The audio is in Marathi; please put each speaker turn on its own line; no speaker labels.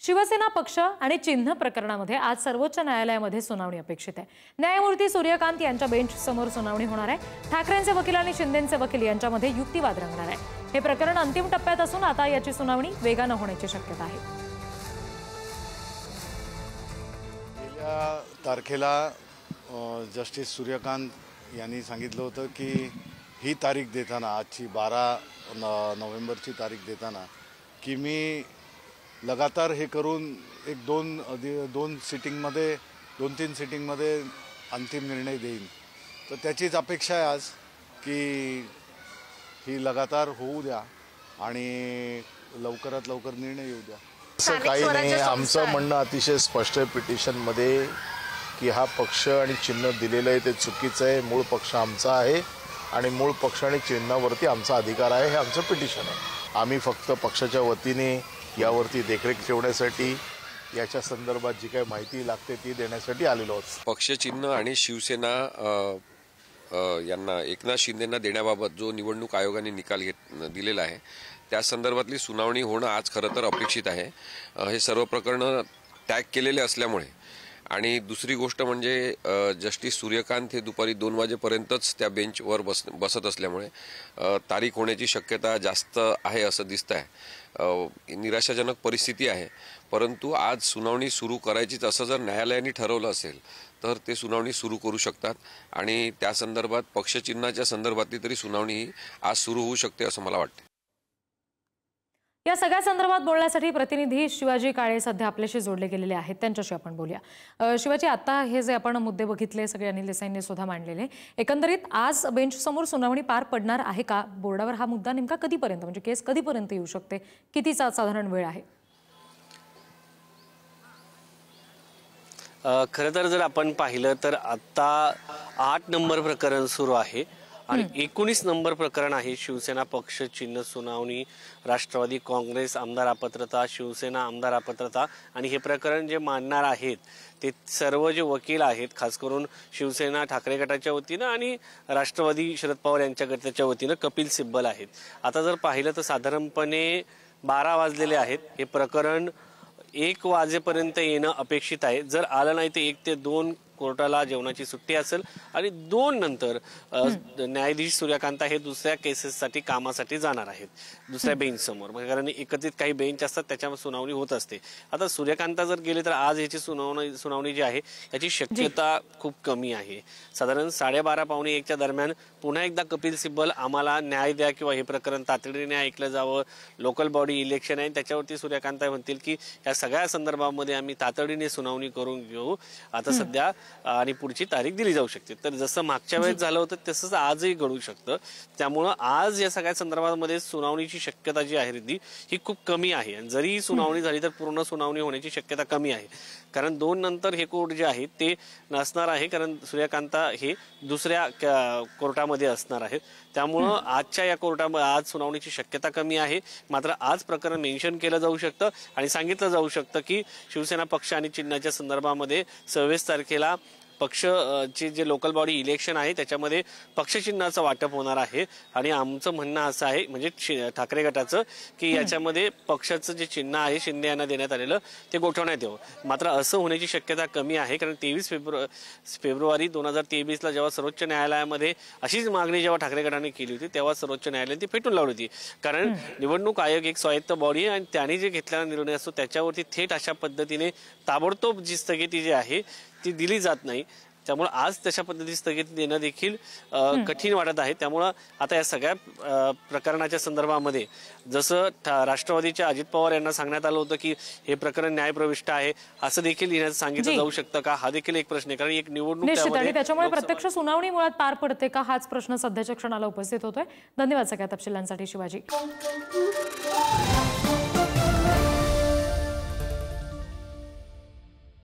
शिवसेना पक्ष आणि चिन्ह प्रकरणामध्ये आज सर्वोच्च न्यायालयामध्ये सुनावणी अपेक्षित आहे। न्यायमूर्ती सूर्यकांत यांच्या बेंच समोर सुनावणी होणार आहे। ठाकरेंचे वकील आणि शिंदेंचे वकील यांच्यामध्ये युक्तिवाद रंगणार आहे। हे प्रकरण अंतिम टप्प्यात असून आता याची सुनावणी वेगाने होण्याची शक्यता आहे।
गेल्या तारखेला जस्टिस सूर्यकांत यांनी सांगितलं होतं की ही तारीख देताना आजची 12 नोव्हेंबरची तारीख देताना की मी लगातार हे करून एक दोन सिटिंगमध्ये 2-3 सिटिंगमध्ये अंतिम निर्णय देईन। तर त्याचीच अपेक्षा आहे आज की ही लगातार होऊ द्या आणि लवकरात लवकर निर्णय येऊ द्या।
असं काही नाही, आमचं म्हणणं अतिशय स्पष्ट आहे पिटिशनमध्ये की हा पक्ष आणि चिन्ह दिलेलं आहे ते चुकीचं आहे। मूळ पक्ष आमचा आहे आणि मूळ पक्ष आणि चिन्हावरती आमचा अधिकार आहे, हे आमचं पिटिशन आहे। आम्ही फक्त पक्षाच्या वतीने यावरती देखरेख ठेवण्यासाठी याच्या संदर्भात जी काही माहिती लागते ती देण्यासाठी आलेलो आहोत।
पक्ष चिन्ह आणि शिवसेना यांना एकनाथ शिंदेंना देण्याबाबत जो निवडणूक आयोगाने निकाल दिलेला आहे त्या संदर्भातली सुनावणी होणं आज खरं तर अपेक्षित आहे। हे सर्व प्रकरण टॅग केलेले असल्यामुळे आणि दुसरी गोष्ट म्हणजे जस्टिस सूर्यकांत हे दुपारी 2 वाजेपर्यंतच त्या बेंचवर बसत असल्यामुळे तारीख होण्याची शक्यता जास्त आहे असं दिसत आहे। निराशाजनक परिस्थिती आहे, परंतु आज सुनावणी सुरू करायचीच असं जर न्यायालयाने ठरवलं असेल तर ते सुनावणी सुरू करू शकतात आणि त्या संदर्भात पक्षचिन्हाच्या संदर्भातली तरी सुनावणी आज सुरू होऊ शकते असं मला वाटतं।
या सगळ्या संदर्भात बोलण्यासाठी प्रतिनिधी शिवाजी काळे सध्या आपल्याशी जोडले गेलेले आहेत, त्यांच्याशी आपण बोलूया। शिवाजी, आता हे जे आपण मुद्दे बघितले सगळे अनिल देसाईंनी सुद्धा मांडलेले, एकंदरीत आज बेंच समोर सुनावणी पार पडणार आहे का? बोर्डावर हा मुद्दा नेमका कधीपर्यंत, म्हणजे केस कधीपर्यंत येऊ शकते? कितीचा साधारण वेळ आहे?
खरं तर जर आपण पाहिलं तर आता 8 नंबर प्रकरण सुरू आहे आणि 19 नंबर प्रकरण आहे शिवसेना पक्ष चिन्ह सुनावणी, राष्ट्रवादी काँग्रेस आमदार अपात्रता, शिवसेना आमदार अपात्रता। आणि हे प्रकरण जे मांडणार आहेत ते सर्व जे वकील आहेत, खास करून शिवसेना ठाकरे गटाच्या वतीनं आणि राष्ट्रवादी शरद पवार यांच्या गटाच्या वतीनं कपिल सिब्बल आहेत। आता जर पाहिलं तर साधारणपणे 12 वाजलेले आहेत। हे प्रकरण 1 वाजेपर्यंत येणं अपेक्षित आहे। जर आलं नाही तर 1 ते 2 कोर्टाला जेवणाची सुट्टी असेल आणि 2 नंतर न्यायाधीश सूर्यकांत हे दुसऱ्या केसेससाठी कामासाठी जाणार आहेत दुसऱ्या बेंच समोर, कारण एकत्रित काही बेंच असतात त्याच्यावर सुनावणी होत असते। आता सूर्यकांत जर गेले तर आज याची सुनावणी जी आहे याची शक्यता खूप कमी आहे। साधारण 12:30 पावणे 1च्या दरम्यान पुन्हा एकदा कपिल सिब्बल आम्हाला न्याय द्या किंवा हे प्रकरण तातडीने ऐकलं जावं, लोकल बॉडी इलेक्शन आहे त्याच्यावरती सूर्यकांत म्हणतील की या सगळ्या संदर्भामध्ये आम्ही तातडीने सुनावणी करून घेऊ आता सध्या आणि पुढची तारीख दिली जाऊ शकते। तर जसं मागच्या वेळेस झालं होतं तसंच आजही घडू शकतं। त्यामुळं आज या सगळ्या संदर्भामध्ये सुनावणीची शक्यता जी आहे ही खूप कमी आहे। आणि जरी सुनावणी झाली तर पूर्ण सुनावणी होण्याची शक्यता कमी आहे, कारण 2 नंतर हे कोर्ट जे आहे ते नसणार आहे, कारण सूर्यकांत हे दुसऱ्या कोर्टामध्ये असणार आहेत। त्यामुळं आजच्या या कोर्टामध्ये आज सुनावणीची शक्यता कमी आहे। मात्र आज प्रकरण मेन्शन केलं जाऊ शकतं आणि सांगितलं जाऊ शकतं की शिवसेना पक्ष आणि चिन्हाच्या संदर्भामध्ये 26 तारखेला पक्षचे जे लोकल बॉडी इलेक्शन आहे त्याच्यामध्ये पक्षचिन्हाचं वाटप होणार आहे। आणि आमचं म्हणणं असं आहे, म्हणजे ठाकरे गटाचं, की याच्यामध्ये पक्षाचं जे चिन्ह आहे शिंदे यांना देण्यात आलेलं ते गोठवण्यात यावं। मात्र असं होण्याची शक्यता कमी आहे, कारण 23 फेब्रुवारी 2023ला जेव्हा सर्वोच्च न्यायालयामध्ये अशीच मागणी जेव्हा ठाकरे गटाने केली होती तेव्हा सर्वोच्च न्यायालयाने ती फेटून लावली होती। कारण निवडणूक आयोग एक स्वायत्त बॉडी आहे आणि त्यांनी जे घेतलेला निर्णय असतो त्याच्यावरती थेट अशा पद्धतीने ताबडतोब जी स्थगिती जी आहे ती दिली जात नाही। त्यामुळे आज तशा पद्धतीने स्थगिती देणं देखील कठीण वाटत आहे। त्यामुळं आता या सगळ्या प्रकरणाच्या संदर्भामध्ये जसं राष्ट्रवादीच्या अजित पवार यांना सांगण्यात आलं होतं की हे प्रकरण न्यायप्रविष्ट आहे, असं देखील सांगितलं जाऊ शकतं का? हा देखील एक प्रश्न आहे, कारण एक निवडणूक
आणि त्याच्यामुळे प्रत्यक्ष सुनावणी मुळात पार पडते का हाच प्रश्न सध्याच्या क्षणाला उपस्थित होतोय। धन्यवाद सगळ्या तपशिलांसाठी शिवाजी।